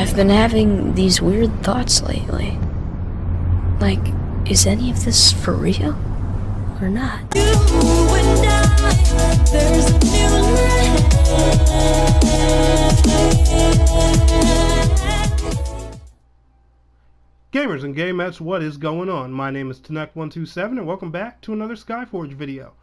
I've been having these weird thoughts lately. Like, is any of this for real? Or not? You and I, there's a new Gamers and gamettes, what is going on? My name is Tanek127 and welcome back to another Skyforge video.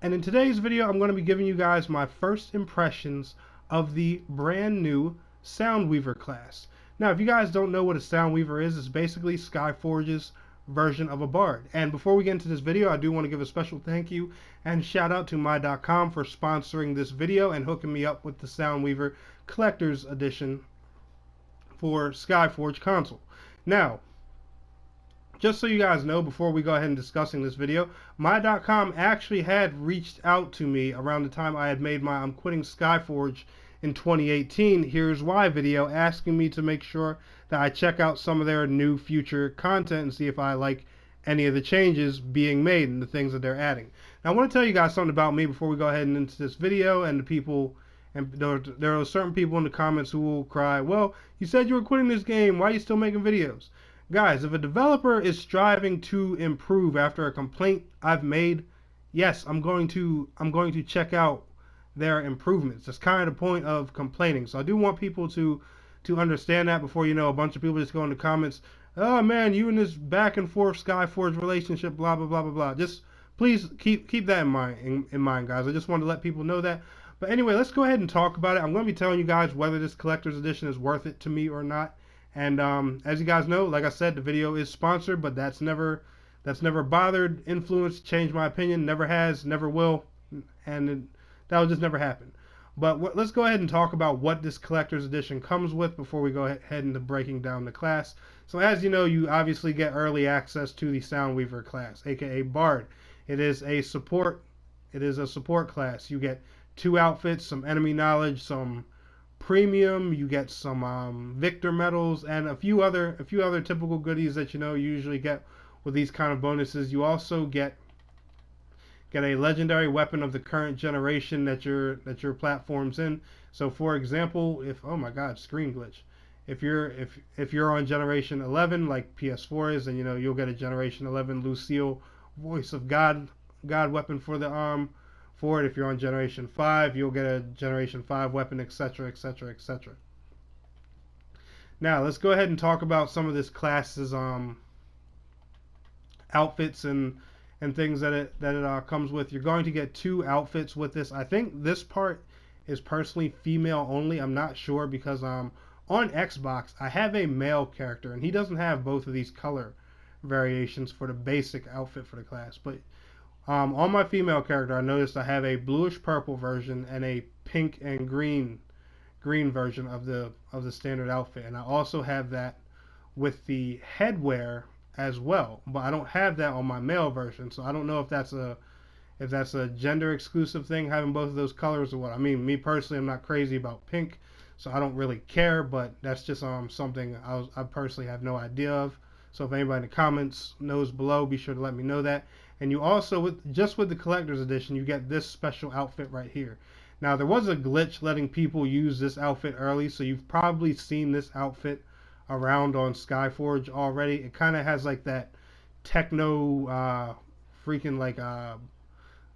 And in today's video I'm going to be giving you guys my first impressions of the brand new Soundweaver class. Now if you guys don't know what a Soundweaver is, it's basically Skyforge's version of a bard. And before we get into this video, I do want to give a special thank you and shout out to my.com for sponsoring this video and hooking me up with the Soundweaver Collector's Edition for Skyforge console. Now, just so you guys know, before we go ahead and discussing this video, my.com actually had reached out to me around the time I had made my I'm quitting Skyforge in 2018 Here's Why video, asking me to make sure that I check out some of their new future content and see if I like any of the changes being made and the things that they're adding. Now I want to tell you guys something about me before we go ahead and into this video, and the people, and there are certain people in the comments who will cry, well, you said you were quitting this game, why are you still making videos? Guys, if a developer is striving to improve after a complaint I've made, yes, I'm going to check out their improvements. That's kind of the point of complaining. So I do want people to understand that before, you know, a bunch of people just go in the comments, oh man, you and this back and forth Skyforge relationship, blah blah blah blah blah. Just please keep that in mind, guys. I just wanted to let people know that. But anyway, let's go ahead and talk about it. I'm going to be telling you guys whether this collector's edition is worth it to me or not. And as you guys know, like I said, the video is sponsored, but that's never bothered, influenced, changed my opinion. Never has, never will, and that will just never happen. But let's go ahead and talk about what this collector's edition comes with before we go ahead into breaking down the class. So as you know, you obviously get early access to the Soundweaver class, aka Bard. It is a support class. You get 2 outfits, some enemy knowledge, some premium, you get some victor medals, and a few other typical goodies that you usually get with these kind of bonuses. You also get a legendary weapon of the current generation that your platform's in. So for example, if, oh my god, screen glitch, if you're on generation 11 like PS4 is, then you'll get a generation 11 Lucille voice of God weapon for the for it. If you're on generation 5, you'll get a generation 5 weapon, etc, etc, etc. Now let's go ahead and talk about some of this class's outfits and things that it comes with. You're going to get 2 outfits with this. I think this part is personally female only. I'm not sure because on Xbox I have a male character and he doesn't have both of these color variations for the basic outfit for the class. But on my female character, I noticed I have a bluish purple version and a pink and green version of the standard outfit, and I also have that with the headwear as well. But I don't have that on my male version, so I don't know if that's a gender exclusive thing, having both of those colors, or what. I mean, me personally, I'm not crazy about pink, so I don't really care. But that's just something I personally have no idea of. So if anybody in the comments knows below, be sure to let me know that. And you also, with the collector's edition, you get this special outfit right here. Now there was a glitch letting people use this outfit early, so you've probably seen this outfit around on Skyforge already. It kind of has like that techno freaking like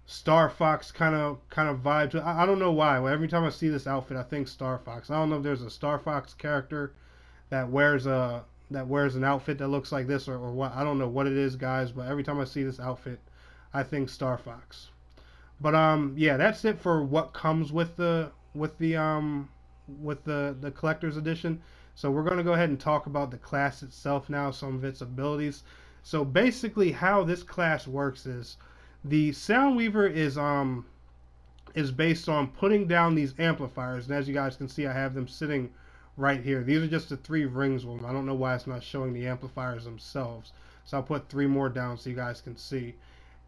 Star Fox kind of vibe to it. I don't know why. Every time I see this outfit, I think Star Fox. I don't know if there's a Star Fox character that wears an outfit that looks like this or what. I don't know what it is, guys, but every time I see this outfit, I think Star Fox. But yeah, that's it for what comes with the collector's edition. So we're going to go ahead and talk about the class itself now, some of its abilities. So basically how this class works is the Soundweaver is based on putting down these amplifiers, and as you guys can see, I have them sitting right here. These are just the 3 rings with them. I don't know why it's not showing the amplifiers themselves, so I'll put 3 more down so you guys can see.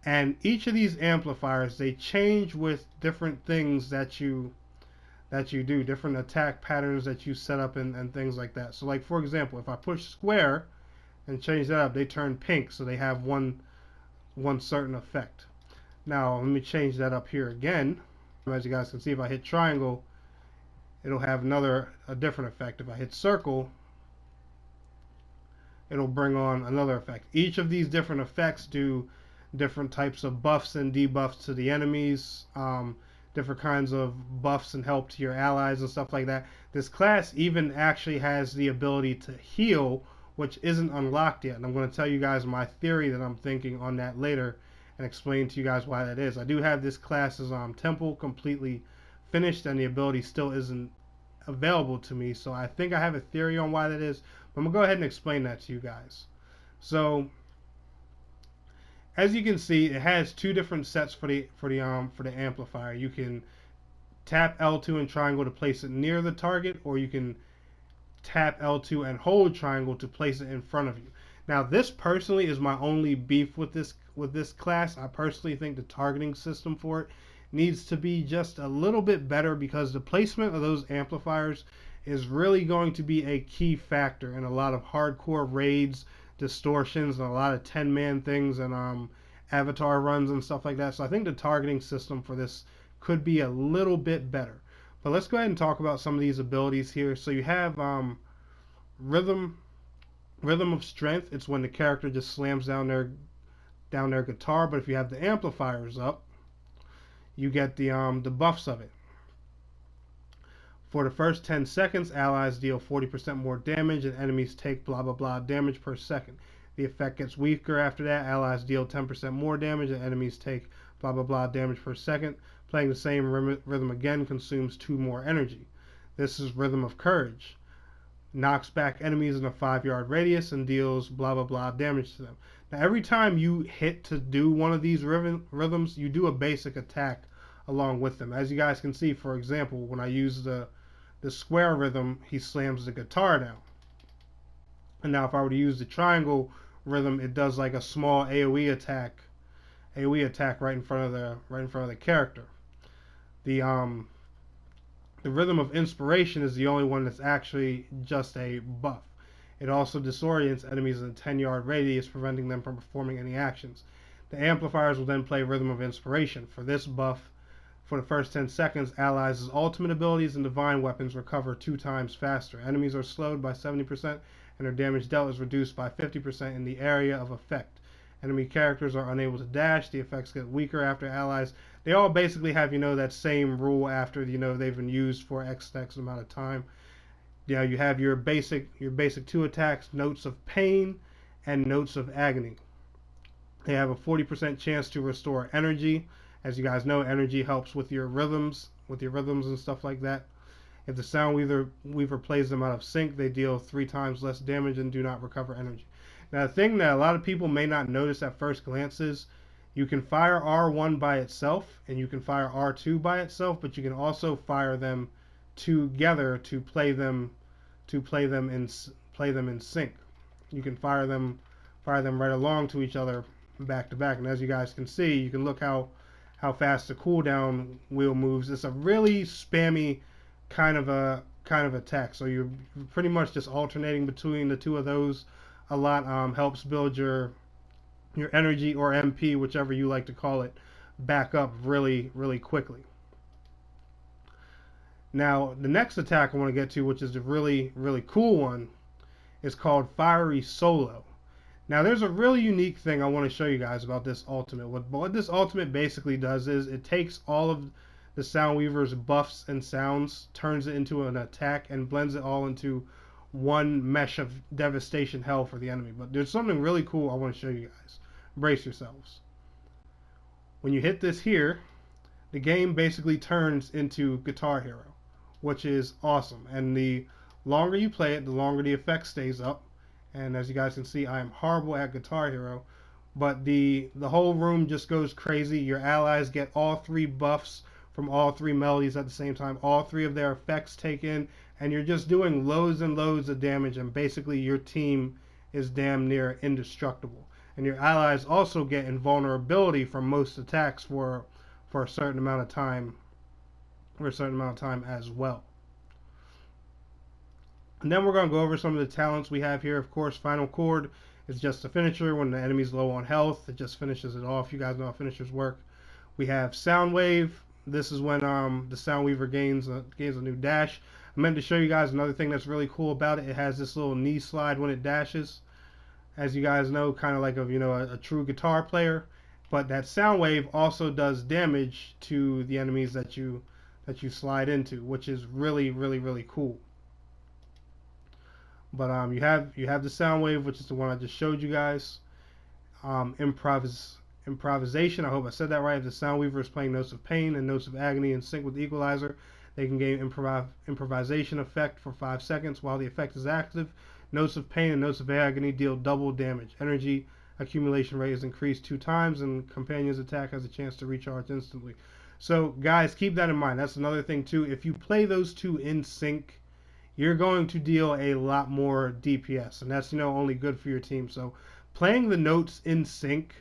And each of these amplifiers, they change with different things that you do, different attack patterns that you set up and things like that. So like for example, if I push square and change that up, they turn pink, so they have one certain effect. Now let me change that up here again. As you guys can see, if I hit triangle, it'll have a different effect. If I hit circle, it'll bring on another effect. Each of these different effects do different types of buffs and debuffs to the enemies, different kinds of buffs and help to your allies and stuff like that. This class even actually has the ability to heal, which isn't unlocked yet, and I'm going to tell you guys my theory that I'm thinking on that later and explain to you guys why that is. I do have this class's temple completely finished, and the ability still isn't available to me, so I think I have a theory on why that is, but I'm going to go ahead and explain that to you guys. So as you can see, it has two different sets for the amplifier. You can tap L2 and triangle to place it near the target, or you can tap L2 and hold triangle to place it in front of you. Now, this personally is my only beef with this class. I personally think the targeting system for it needs to be just a little bit better, because the placement of those amplifiers is really going to be a key factor in a lot of hardcore raids, distortions, and a lot of 10-man things and avatar runs and stuff like that. So I think the targeting system for this could be a little bit better. But let's go ahead and talk about some of these abilities here. So you have rhythm of strength. It's when the character just slams down their guitar. But if you have the amplifiers up, you get the buffs of it. For the first 10 seconds, allies deal 40% more damage and enemies take blah blah blah damage per second. The effect gets weaker after that. Allies deal 10% more damage and enemies take blah blah blah damage per second. Playing the same rhythm again consumes 2 more energy. This is Rhythm of Courage. Knocks back enemies in a 5-yard radius and deals blah blah blah damage to them. Now every time you hit to do one of these rhythms, you do a basic attack along with them. As you guys can see, for example, when I use the square rhythm, he slams the guitar down. And now if I were to use the triangle rhythm, it does like a small AoE attack right in front of the character. The Rhythm of Inspiration is the only one that's actually just a buff. It also disorients enemies in a 10-yard radius, preventing them from performing any actions. The amplifiers will then play Rhythm of Inspiration. For this buff, for the first 10 seconds, allies' ultimate abilities and divine weapons recover 2 times faster. Enemies are slowed by 70% and their damage dealt is reduced by 50% in the area of effect. Enemy characters are unable to dash. The effects get weaker after allies. They all basically have, that same rule after, they've been used for X amount of time. You have your basic 2 attacks, Notes of Pain and Notes of Agony. They have a 40% chance to restore energy. As you guys know, energy helps with your rhythms and stuff like that. If the Soundweaver plays them out of sync, they deal 3 times less damage and do not recover energy. Now, the thing that a lot of people may not notice at first glance is you can fire R1 by itself and you can fire R2 by itself, but you can also fire them together to play them in sync. You can fire them right along to each other back to back. And as you guys can see, you can look how fast the cooldown wheel moves. It's a really spammy kind of attack. So you're pretty much just alternating between the 2 of those a lot. Helps build your energy or MP, whichever you like to call it, back up really, really quickly. Now, the next attack I want to get to, which is the really, really cool one, is called Fiery Solo. Now, there's a really unique thing I want to show you guys about this ultimate. What this ultimate basically does is it takes all of the Soundweaver's buffs and sounds, turns it into an attack, and blends it all into one mesh of devastation hell for the enemy. But there's something really cool I want to show you guys. Brace yourselves. When you hit this here, the game basically turns into Guitar Hero, which is awesome. And the longer you play it, the longer the effect stays up. And as you guys can see, I am horrible at Guitar Hero, but the whole room just goes crazy. Your allies get all 3 buffs from all 3 melodies at the same time. All 3 of their effects take in, and you're just doing loads and loads of damage, and basically your team is damn near indestructible. And your allies also get invulnerability from most attacks for a certain amount of time, as well. And then we're going to go over some of the talents we have here. Of course, Final Chord is just a finisher. When the enemy's low on health, it just finishes it off. You guys know how finishers work. We have Soundwave. This is when the Soundweaver gains a new dash. I meant to show you guys another thing that's really cool about it. It has this little knee slide when it dashes. as you guys know, kind of like a true guitar player. But that sound wave also does damage to the enemies that you slide into, which is really, really, really cool. But you have the sound wave, which is the one I just showed you guys. Improvisation. I hope I said that right. If the Soundweaver is playing notes of pain and notes of agony in sync with the equalizer, they can gain improvisation effect for 5 seconds. While the effect is active, notes of pain and notes of agony deal double damage. Energy accumulation rate is increased 2 times, and companion's attack has a chance to recharge instantly. So guys, keep that in mind. That's another thing too. If you play those two in sync, you're going to deal a lot more DPS, and that's only good for your team. So playing the notes in sync,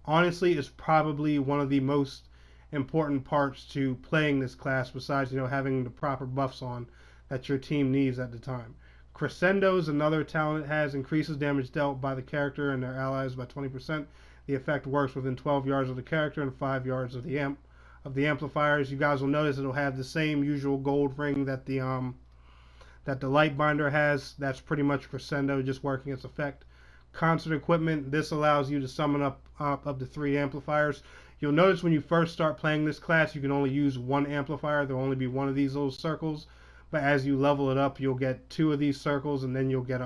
honestly, is probably one of the most important parts to playing this class, besides having the proper buffs on that your team needs at the time. Crescendo is another talent it has. Increases damage dealt by the character and their allies by 20%. The effect works within 12 yards of the character and 5 yards of the amplifiers. You guys will notice it'll have the same usual gold ring that the light binder has. That's pretty much Crescendo just working its effect. Concert equipment. This allows you to summon up to 3 amplifiers. You'll notice when you first start playing this class, you can only use 1 amplifier. There'll only be 1 of these little circles. But as you level it up, you'll get 2 of these circles, and then you'll get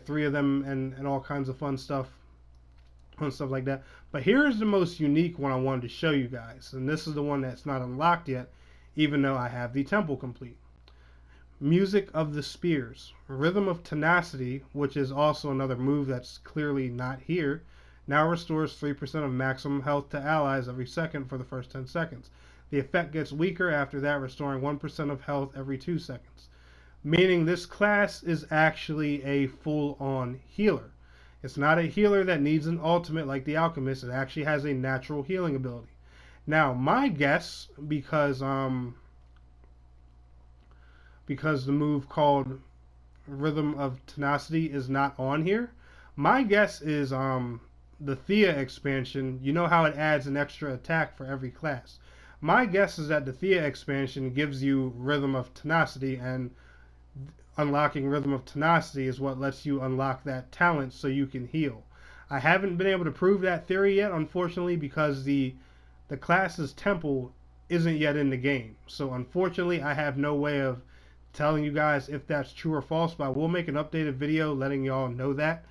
3 of them, and all kinds of fun stuff like that. But here's the most unique one I wanted to show you guys, and this is the one that's not unlocked yet, even though I have the temple complete. Music of the Spears. Rhythm of Tenacity, which is also another move that's clearly not here, now restores 3% of maximum health to allies every second for the first 10 seconds. The effect gets weaker after that, restoring 1% of health every 2 seconds. Meaning this class is actually a full-on healer. It's not a healer that needs an ultimate like the Alchemist. It actually has a natural healing ability. Now, my guess, because the move called Rhythm of Tenacity is not on here, my guess is the Thea expansion. You know how it adds an extra attack for every class. My guess is that the Thea expansion gives you Rhythm of Tenacity, and unlocking Rhythm of Tenacity is what lets you unlock that talent so you can heal. I haven't been able to prove that theory yet, unfortunately, because the class's temple isn't yet in the game. So unfortunately, I have no way of telling you guys if that's true or false, but I will make an updated video letting y'all know that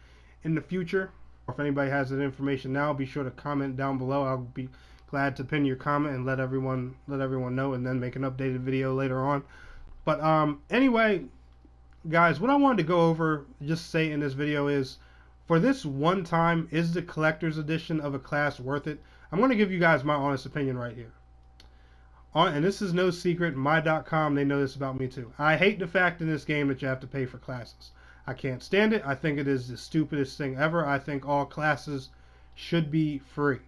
in the future. If anybody has that information now, be sure to comment down below. I'll be glad to pin your comment and let everyone know, and then make an updated video later on. But anyway, guys, what I wanted to go over, just say in this video, is for this one time, is the collector's edition of a class worth it? I'm going to give you guys my honest opinion right here. And this is no secret, my.com, they know this about me too. I hate the fact in this game that you have to pay for classes. I can't stand it. I think it is the stupidest thing ever. I think all classes should be free.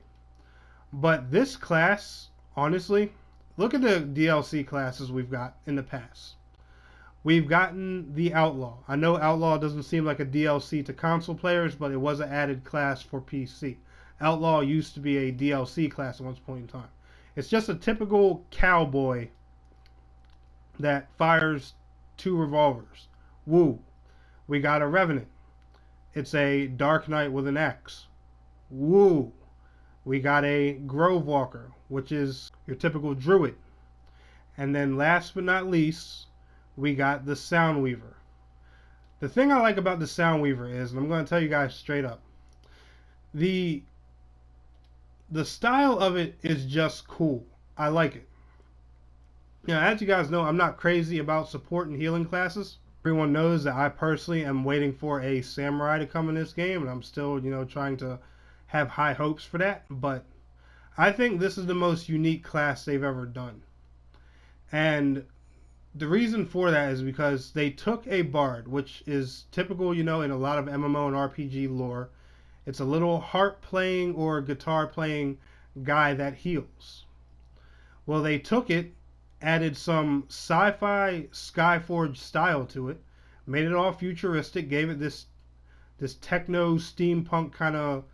But this class, honestly, look at the DLC classes we've got in the past. We've gotten the Outlaw. I know Outlaw doesn't seem like a DLC to console players, but it was an added class for PC. Outlaw used to be a DLC class at one point in time. It's just a typical cowboy that fires 2 revolvers. Woo. We got a Revenant. It's a Dark Knight with an axe. Woo. We got a Grove Walker, which is your typical druid. And then last but not least, we got the Soundweaver. The thing I like about the Soundweaver is, and I'm going to tell you guys straight up, the style of it is just cool. I like it. Now, as you guys know, I'm not crazy about support and healing classes. Everyone knows that I personally am waiting for a samurai to come in this game, and I'm still, trying to have high hopes for that. But I think this is the most unique class they've ever done. And the reason for that is because they took a bard, which is typical, in a lot of MMO and RPG lore. It's a little harp playing or guitar playing guy that heals. Well, they took it, added some sci-fi Skyforge style to it, made it all futuristic, gave it this techno steampunk kind of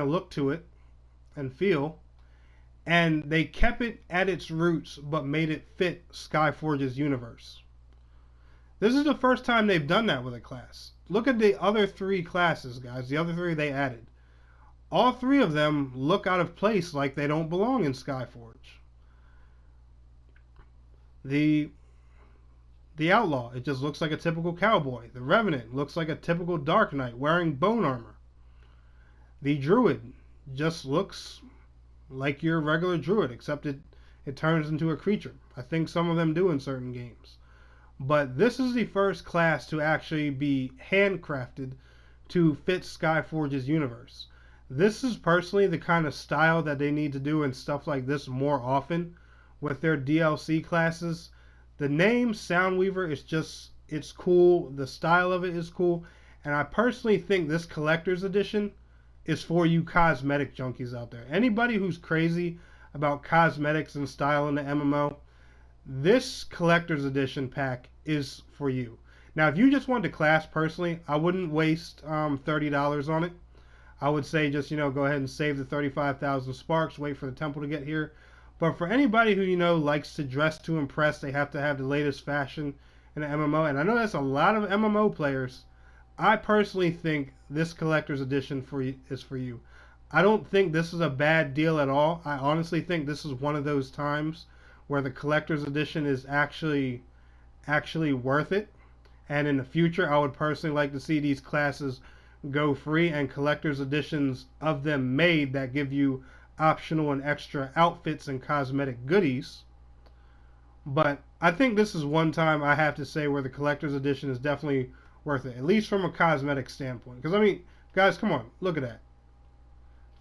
look to it and feel, and they kept it at its roots but made it fit Skyforge's universe. This is the first time they've done that with a class. look at the other 3 classes, guys. The other 3 they added. All 3 of them look out of place, like they don't belong in Skyforge. The Outlaw, it just looks like a typical cowboy. The Revenant looks like a typical Dark Knight wearing bone armor. The Druid just looks like your regular Druid, except it turns into a creature. I think some of them do in certain games. But this is the first class to actually be handcrafted to fit Skyforge's universe. This is personally the kind of style that they need to do in stuff like this more often with their DLC classes. The name Soundweaver is just, it's cool. The style of it is cool. And I personally think this collector's edition is for you cosmetic junkies out there. Anybody who's crazy about cosmetics and style in the MMO, this collector's edition pack is for you. Now, if you just want the class personally, I wouldn't waste $30 on it. I would say just, go ahead and save the 35,000 sparks, wait for the temple to get here. But for anybody who, likes to dress to impress, they have to have the latest fashion in the MMO. And I know that's a lot of MMO players. I personally think this collector's edition is for you. I don't think this is a bad deal at all. I honestly think this is one of those times where the collector's edition is actually worth it. And in the future, I would personally like to see these classes go free and collector's editions of them made that give you optional and extra outfits and cosmetic goodies. But I think this is one time I have to say where the collector's edition is definitely worth it, at least from a cosmetic standpoint. Because, I mean, guys, come on, look at that.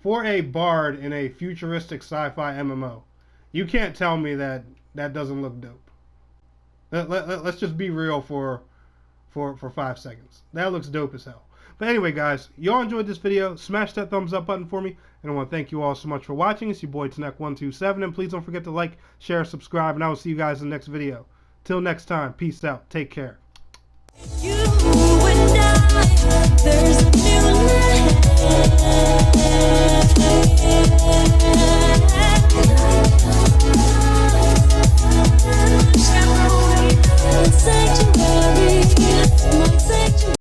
For a bard in a futuristic sci-fi MMO, you can't tell me that doesn't look dope. Let's just be real for 5 seconds. That looks dope as hell. But anyway, guys, y'all enjoyed this video, smash that thumbs up button for me. And I want to thank you all so much for watching. It's your boy Tnek127. And please don't forget to like, share, subscribe. And I will see you guys in the next video. Till next time, peace out. Take care.